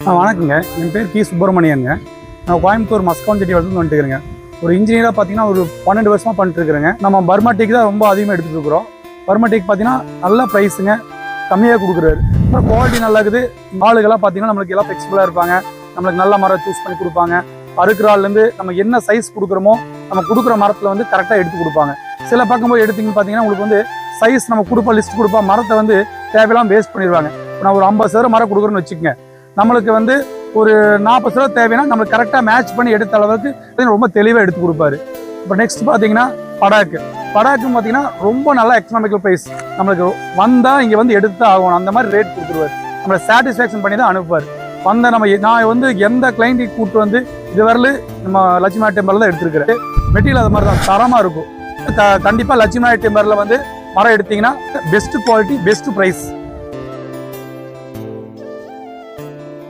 வணக்கங்க. என் பேர் கி சுப்பிரமணியங்க. நான் கோயம்புத்தூர் மஸ்கவுன் செட்டி வந்து வந்துட்டுருக்கேங்க. ஒரு இன்ஜினியராக பார்த்தீங்கன்னா ஒரு 12 வருஷமாக பண்ணிட்டுருக்குறேங்க. நம்ம பர்மா டீக்கு தான் ரொம்ப அதிகமாக எடுத்துகிட்டு இருக்கிறோம். பர்மா டீக்கு பார்த்தீங்கன்னா நல்ல ப்ரைஸுங்க, கம்மியாக கொடுக்குறாரு. அப்புறம் குவாலிட்டி நல்லா இருக்குது. ஆளுகள்லாம் பார்த்தீங்கன்னா நம்மளுக்கு எல்லாம் ஃப்ளெக்சிபிளாக இருப்பாங்க. நம்மளுக்கு நல்ல மரம் சூஸ் பண்ணி கொடுப்பாங்க. அறுக்கிற ஆள்லேருந்து நம்ம என்ன சைஸ் கொடுக்குறோமோ நம்ம கொடுக்குற மரத்தில் வந்து கரெக்டாக எடுத்து கொடுப்பாங்க. சில பக்கம் போய் எடுத்திங்கன்னு பார்த்தீங்கன்னா உங்களுக்கு வந்து சைஸ் நம்ம கொடுப்போம், லிஸ்ட் கொடுப்போம், மரத்தை வந்து தேவையெல்லாம் வேஸ்ட் பண்ணிடுவாங்க. நான் ஒரு 50 சதவீதம் மரம் கொடுக்குறேன்னு வச்சுக்கோங்க, நம்மளுக்கு வந்து ஒரு 40 சதவீதம் தேவைன்னா நம்மளுக்கு கரெக்டாக மேட்ச் பண்ணி எடுத்த அளவுக்கு ரொம்ப தெளிவாக எடுத்து கொடுப்பாரு. இப்போ நெக்ஸ்ட் பார்த்தீங்கன்னா படாக்குன்னு பார்த்தீங்கன்னா ரொம்ப நல்லா எக்கனாமிக்கல் ப்ரைஸ். நம்மளுக்கு வந்தால் இங்கே வந்து எடுத்து ஆகணும், அந்த மாதிரி ரேட் கொடுத்துருவார். நம்மளை சாட்டிஸ்ஃபேக்ஷன் பண்ணி தான் அனுப்புவார். நான் வந்து எந்த கிளைண்ட்டுக்கு கூப்பிட்டு வந்து இதுவரையிலும் நம்ம லட்சுமி டெம்பரில் தான் எடுத்துருக்கிறேன். மெட்டீரியல் அது மாதிரி தான் தரமாக இருக்கும். கண்டிப்பாக லட்சுமி டெம்பரில் வந்து மரம் எடுத்தீங்கன்னா பெஸ்ட் குவாலிட்டி, பெஸ்ட் ப்ரைஸ்.